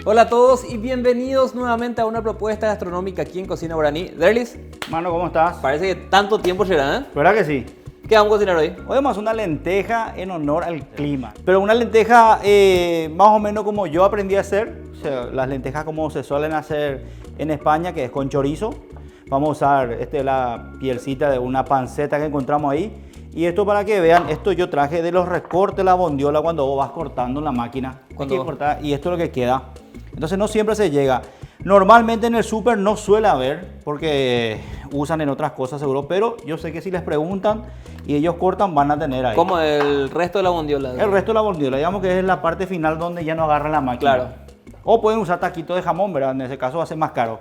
Hola a todos y bienvenidos nuevamente a una propuesta gastronómica aquí en Cocina Guaraní. Derlis, Mano, ¿cómo estás? parece que tanto tiempo será, ¿eh? ¿Verdad que sí? ¿Qué vamos a cocinar hoy? Hoy vamos a hacer una lenteja en honor al clima. Pero una lenteja más o menos como yo aprendí a hacer. O sea, las lentejas como se suelen hacer en España, que es con chorizo. Vamos a usar la pielcita de una panceta que encontramos ahí. Y esto para que vean, esto yo traje de los recortes de la bondiola cuando vos vas cortando en la máquina. Hay que cortar y esto es lo que queda. Entonces no siempre se llega. Normalmente en el súper no suele haber porque usan en otras cosas seguro, pero yo sé que si les preguntan y ellos cortan van a tener ahí. Como el resto de la bondiola. El resto de la bondiola, digamos que es la parte final donde ya no agarra la máquina. Claro. O pueden usar taquitos de jamón, ¿verdad? En ese caso va a ser más caro.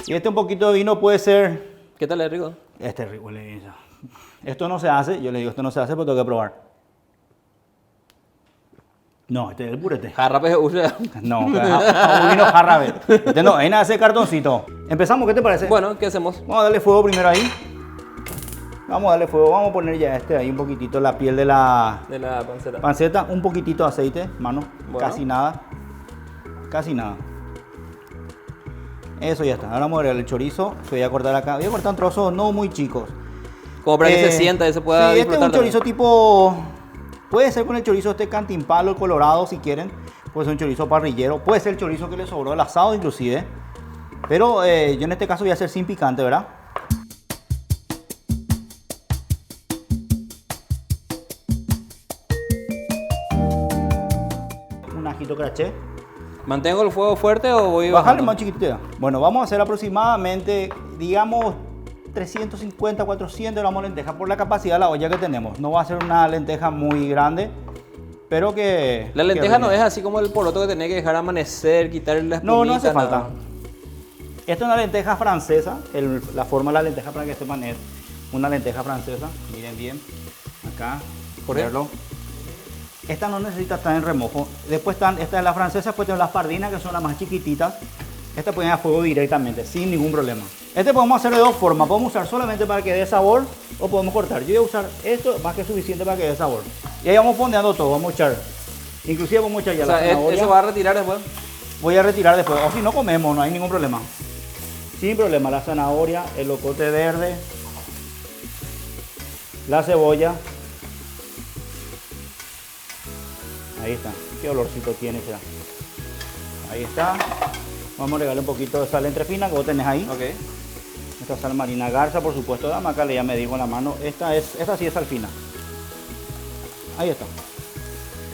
Y un poquito de vino puede ser... ¿Qué tal es rico? Este es rico, le digo. Esto no se hace, yo le digo, esto no se hace, pero tengo que probar. No, este es el purete. Jarrape se usa. No, un vino jarrabe. Este no, hay nada de ese cartoncito. Empezamos, ¿qué te parece? Bueno, ¿qué hacemos? Vamos a darle fuego primero ahí. Vamos a darle fuego, vamos a poner ya ahí un poquitito la piel de la panceta. panceta, un poquitito de aceite, mano, Bueno. casi nada. Casi nada. Eso ya está. Ahora vamos a agregar el chorizo. Se voy a cortar acá. Voy a cortar en trozos no muy chicos. Como para que se sienta y se pueda sí, disfrutar. Este es un chorizo tipo... Puede ser con el chorizo cantimpalo, el colorado si quieren. Puede ser un chorizo parrillero. Puede ser el chorizo que le sobró del asado inclusive. Pero yo en este caso voy a hacer sin picante, ¿verdad? Un ajito craché. ¿Mantengo el fuego fuerte o voy Bajarle bajando? más chiquitito. Bueno, vamos a hacer aproximadamente, digamos, 350, 400 gramos de lenteja por la capacidad de la olla que tenemos. No va a ser una lenteja muy grande, pero que... La lenteja no es así como el poroto que tenés que dejar amanecer, quitarle la espumita. No hace falta. nada. Esta es una lenteja francesa. La forma de la lenteja para que sepan es una lenteja francesa. Miren bien. Acá. Ponerlo. Esta no necesita estar en remojo. Después esta es la francesa, después tenemos las pardinas que son las más chiquititas. Esta pueden a fuego directamente, sin ningún problema. Este podemos hacer de dos formas. Podemos usar solamente para que dé sabor o podemos cortar. Yo voy a usar esto más que suficiente para que dé sabor. Y ahí vamos fondeando todo, vamos a echar. Inclusive vamos a echar ya la zanahoria. ¿Eso va a retirar después? Voy a retirar después, o si no comemos, no hay ningún problema. Sin problema, la zanahoria, el locote verde, la cebolla. Ahí está, qué olorcito tiene ya. Ahí está. Vamos a agregarle un poquito de sal entrefina que vos tenés ahí. Ok. Esta sal marina garza, por supuesto, dama, acá ya me dijo en la mano. Esta sí es sal fina. Ahí está.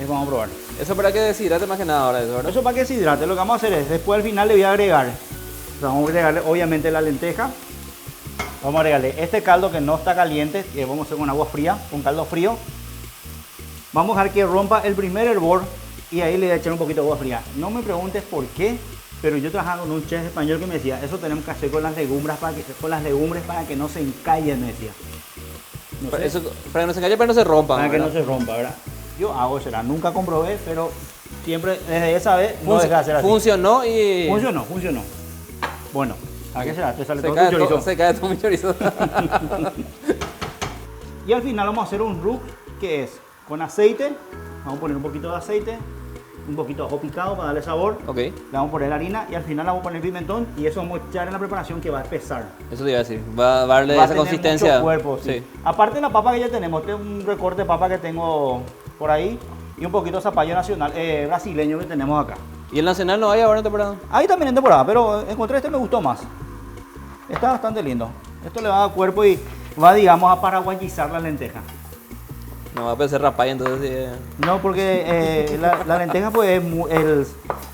Vamos a probar. Eso para que deshidrate más que nada ahora, eso, ¿verdad? Eso para que se hidrate. Lo que vamos a hacer es, después al final le voy a agregar. Vamos a agregarle obviamente la lenteja. Vamos a agregarle este caldo que no está caliente, que vamos a hacer con agua fría, con caldo frío. Vamos a dejar que rompa el primer hervor y ahí le voy a echar un poquito de agua fría. No me preguntes por qué, pero yo trabajaba con un chef español que me decía, eso tenemos que hacer con las legumbres para que no se encallen, me decía. No sé, Para que no se engañe, pero no se rompa. para que ¿verdad? no se rompa, ¿verdad? Yo hago eso, nunca comprobé, pero siempre desde esa vez no dejé de hacer así. Funcionó y... Funcionó. Bueno, ¿a qué será? Te sale Se todo cae, tu chorizo. se cae todo mi chorizo. Y al final vamos a hacer un roux que es con aceite. Vamos a poner un poquito de aceite, un poquito de ajo picado para darle sabor. Ok. Le vamos a poner la harina y al final le vamos a poner pimentón y eso vamos a echar en la preparación que va a espesar. Eso te iba a decir. Va a darle Va a esa tener consistencia. mucho cuerpo, sí. Aparte de la papa que ya tenemos, este es un recorte de papa que tengo por ahí y un poquito de zapallo nacional, brasileño que tenemos acá. ¿Y el nacional no hay ahora en temporada? Ahí también en temporada, pero encontré este me gustó más. Está bastante lindo. Esto le va a dar cuerpo y va, digamos, a paraguayizar la lenteja. No va a parecer rapay, entonces No, porque la lenteja pues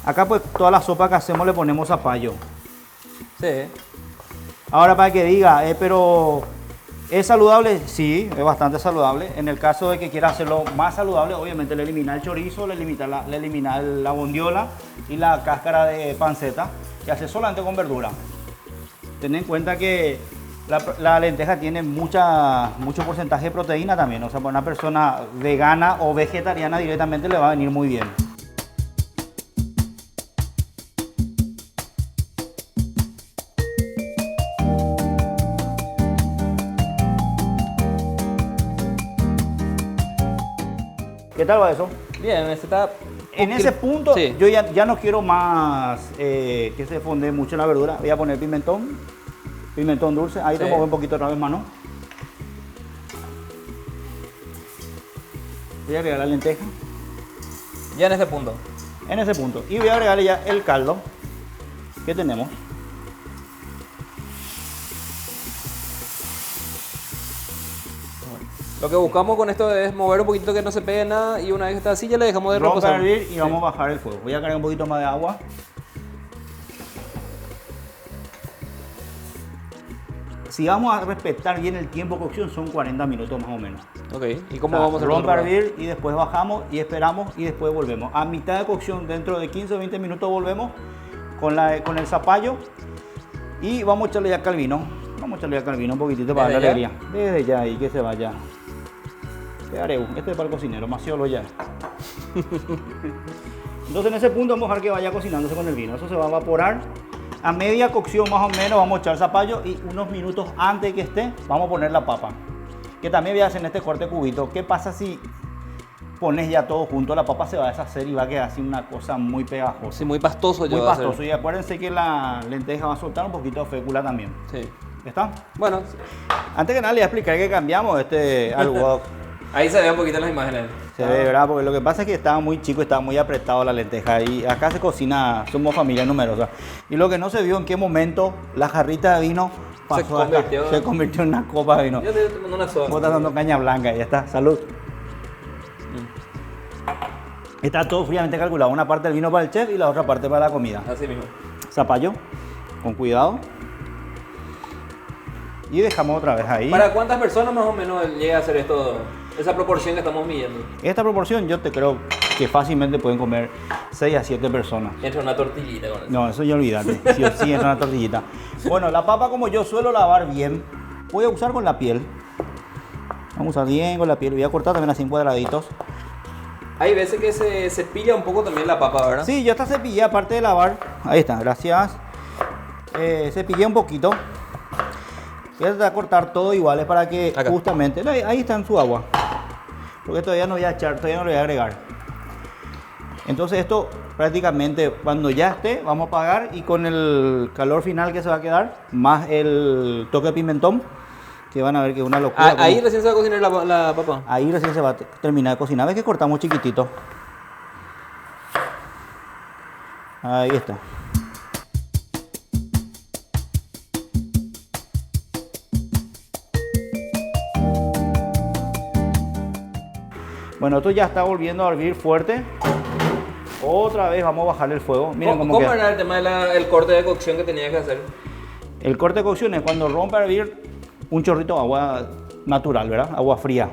acá pues toda la sopa que hacemos le ponemos zapallo. sí. Ahora para que diga, pero ¿Es saludable? Sí, es bastante saludable. En el caso de que quiera hacerlo más saludable, obviamente le elimina el chorizo, le elimina la bondiola y la cáscara de panceta, que hace solamente con verdura. Ten en cuenta que la lenteja tiene mucho porcentaje de proteína también. O sea, para una persona vegana o vegetariana directamente le va a venir muy bien. ¿Qué tal va eso? Bien, este está... En ese punto, Sí. yo ya no quiero más que se fonde mucho la verdura. Voy a poner pimentón dulce. Ahí Sí. te muevo un poquito otra vez, mano. Voy a agregar la lenteja Ya en este punto. en ese punto. Y voy a agregarle ya el caldo que tenemos. Lo que buscamos con esto es mover un poquito que no se pegue nada y una vez que está así ya le dejamos de Rompe a reposar. hervir y Sí. vamos a bajar el fuego. Voy a agregar un poquito más de agua. Si vamos a respetar bien el tiempo de cocción, son 40 minutos más o menos. Ok, ¿y cómo O sea, vamos a hacer rompe a otro hervir y después bajamos y esperamos y después volvemos. A mitad de cocción, dentro de 15 o 20 minutos volvemos con el zapallo y vamos a echarle ya calvino. Vamos a echarle ya calvino un poquitito para darle ¿Desde ya? alegría. Desde ya y que se vaya. Este es para el cocinero, maciolo ya. Entonces en ese punto vamos a dejar que vaya cocinándose con el vino. Eso se va a evaporar. A media cocción más o menos vamos a echar zapallo y unos minutos antes que esté vamos a poner la papa. Que también voy a hacer en este corte cubito. ¿Qué pasa si pones ya todo junto? La papa se va a deshacer y va a quedar así una cosa muy pegajosa. Sí, muy pastoso Muy yo voy a hacer. pastoso. Y acuérdense que la lenteja va a soltar un poquito de fécula también. Sí. ¿Ya está? Bueno, Antes que nada le voy a explicar que cambiamos al wok. ahí se ve un poquito las imágenes. Se ve, ¿verdad? Porque lo que pasa es que estaba muy chico, estaba muy apretado la lenteja. Y acá se cocina, somos familia numerosa. Y lo que no se vio en qué momento la jarrita de vino pasó se convirtió en una copa de vino. Yo te tomando una soda. Vos estás dando caña blanca y ya está. Salud. Está todo fríamente calculado. Una parte del vino para el chef y la otra parte para la comida. Así mismo. Zapallo, con cuidado. Y dejamos otra vez ahí. ¿Para cuántas personas más o menos llega a hacer esto? Esa proporción que estamos midiendo. Esta proporción yo te creo que fácilmente pueden comer 6 a 7 personas. Entre una tortillita con eso. No, eso ya olvídate. Sí o sí es una tortillita. Bueno, la papa como yo suelo lavar bien, voy a usar con la piel. Vamos a usar bien con la piel. Voy a cortar también así en cuadraditos. Hay veces que se cepilla un poco también la papa, ¿verdad? Sí, yo esta cepillé aparte de lavar. Ahí está, gracias. Cepillé un poquito. Voy a tratar de cortar todo igual, es para que Acá. justamente... Ahí está en su agua. Porque todavía no voy a echar, todavía no lo voy a agregar. Entonces esto prácticamente cuando ya esté, vamos a apagar y con el calor final que se va a quedar, más el toque de pimentón, que van a ver que es una locura. Ahí recién se va a cocinar la papa. Ahí recién se va a terminar de cocinar. Ves que cortamos chiquitito. Ahí está. Bueno, esto ya está volviendo a hervir fuerte. Otra vez vamos a bajarle el fuego. Miren cómo ¿Cómo queda. era el tema del corte de cocción que tenía que hacer? El corte de cocción es cuando rompe a hervir un chorrito de agua natural, ¿verdad? Agua fría.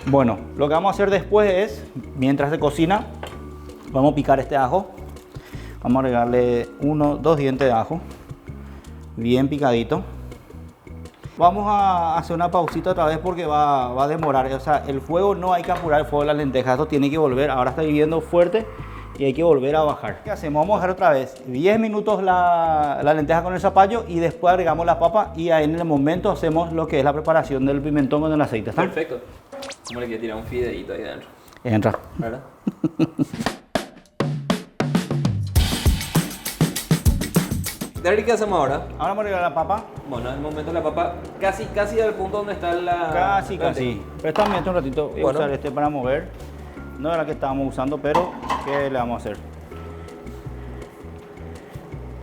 Bueno, lo que vamos a hacer después es, mientras se cocina, vamos a picar este ajo. Vamos a agregarle 2 dientes de ajo, bien picadito. Vamos a hacer una pausita otra vez porque va a demorar. O sea, el fuego no hay que apurar el fuego de las lentejas. Esto tiene que volver. Ahora está hirviendo fuerte y hay que volver a bajar. ¿Qué hacemos? Vamos a dejar otra vez 10 minutos la lenteja con el zapallo y después agregamos la papa y ahí en el momento hacemos lo que es la preparación del pimentón con el aceite. ¿Está? Perfecto. ¿Cómo le quiere tirar un fideíto ahí adentro? Entra. ¿Verdad? Derry, ¿qué hacemos ahora? Ahora vamos a agregar la papa. Bueno, en el momento la papa casi al punto donde está la... Casi. Préstame un ratito. Voy a Bueno. usar este para mover. No era la que estábamos usando, pero ¿qué le vamos a hacer?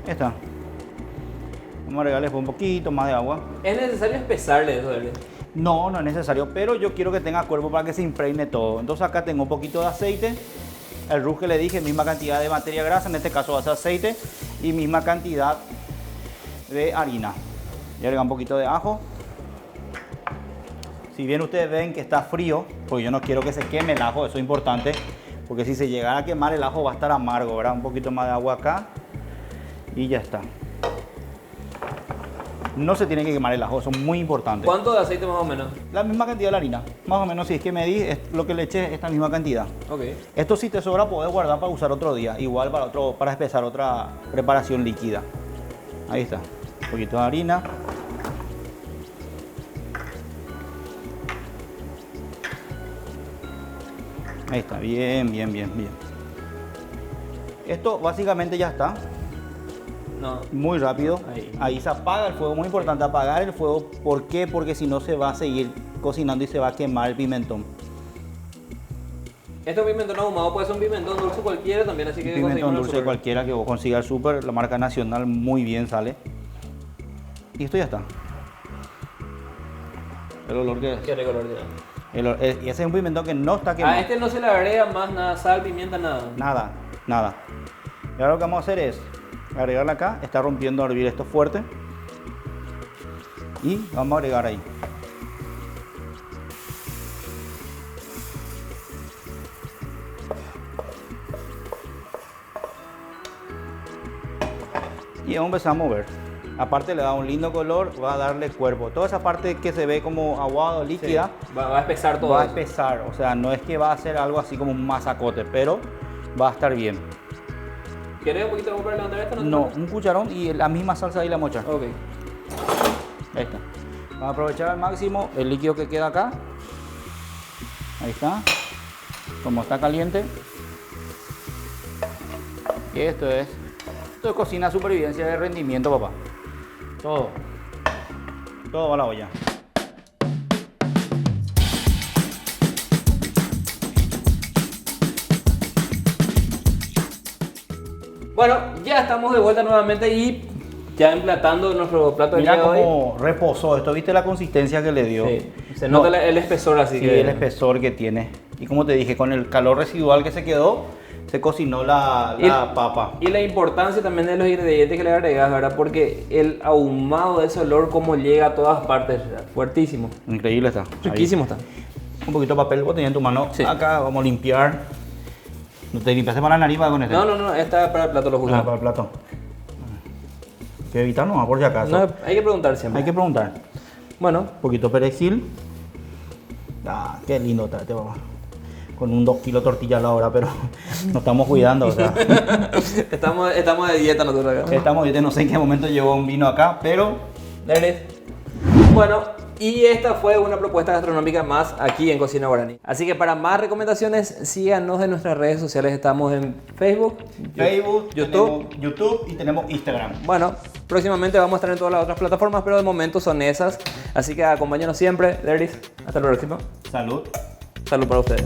Esta. Vamos a agregarle un poquito más de agua. ¿Es necesario espesarle eso, Derry? No, no es necesario, pero yo quiero que tenga cuerpo para que se impregne todo. Entonces acá tengo un poquito de aceite. El roux que le dije, misma cantidad de materia grasa, en este caso va a ser aceite y misma cantidad de harina. Y agrega un poquito de ajo. Si bien ustedes ven que está frío, porque yo no quiero que se queme el ajo, eso es importante, porque si se llegara a quemar el ajo va a estar amargo, ¿verdad? Un poquito más de agua acá y ya está. No se tiene que quemar el ajo, eso es muy importante. ¿Cuánto de aceite más o menos? La misma cantidad de la harina, más o menos, si es que medí, es lo que le eché esta misma cantidad. Ok. Esto si te sobra puedes guardar para usar otro día, igual para espesar otra preparación líquida. Ahí está, un poquito de harina. Ahí está, bien. Esto básicamente ya está. No. Muy rápido. Ahí. Ahí se apaga el fuego, muy importante apagar el fuego. ¿Por qué? Porque si no se va a seguir cocinando y se va a quemar el pimentón. Este pimentón ahumado puede ser un pimentón dulce cualquiera también, así que Pimentón dulce cualquiera que vos consigas al súper, la marca nacional, muy bien sale. Y esto ya está. El olor que es. Qué rico olor tiene. Y ese es un pimentón que no está quemado. A este no se le agrega más nada, sal, pimienta, nada. Nada. Y ahora lo que vamos a hacer es agregarle acá, está rompiendo a hervir esto fuerte. Y vamos a agregar ahí. Y vamos a empezar a mover. Aparte le da un lindo color, va a darle cuerpo. Toda esa parte que se ve como aguado, líquida, Sí. Va a espesar todo. va a eso. espesar. O sea, no es que va a ser algo así como un masacote, pero va a estar bien. ¿Quieres un poquito de agua para levantar esto? No, un cucharón y la misma salsa ahí la mocha. Ok. Ahí está. Vamos a aprovechar al máximo el líquido que queda acá. Ahí está. Como está caliente. Y esto es cocina supervivencia de rendimiento, papá. Todo va a la olla. Bueno, ya estamos de vuelta nuevamente y ya emplatando nuestro plato del Mira día de hoy. cómo reposó esto, ¿viste la consistencia que le dio? Sí, se nota el espesor así Sí, que... el espesor que tiene. Y como te dije, con el calor residual que se quedó, se cocinó la papa. Y la importancia también de los ingredientes que le agregas, ¿verdad? Porque el ahumado de ese olor como llega a todas partes, fuertísimo. Increíble está. Riquísimo Ahí. está. Un poquito de papel, vos tenés en tu mano. Sí. Acá vamos a limpiar. ¿No te limpiaste para la nariz con este? No, esta es para el plato lo justo. Para el plato. Hay que evitar nomás por si acaso. No, hay que preguntar siempre. Hay que preguntar. Bueno, Un poquito de perejil. Ah, qué lindo está este papá. Con un 2 kilos de tortilla a la hora, pero nos estamos cuidando, o sea. estamos de dieta nosotros acá. Estamos, yo no sé en qué momento llegó un vino acá, pero There it is. Bueno, y esta fue una propuesta gastronómica más aquí en Cocina Guaraní. Así que para más recomendaciones, síganos en nuestras redes sociales. Estamos en Facebook, YouTube y tenemos Instagram. Bueno, próximamente vamos a estar en todas las otras plataformas, pero de momento son esas. Así que acompáñanos siempre. There it is. Hasta la próxima. Salud. Salud para ustedes.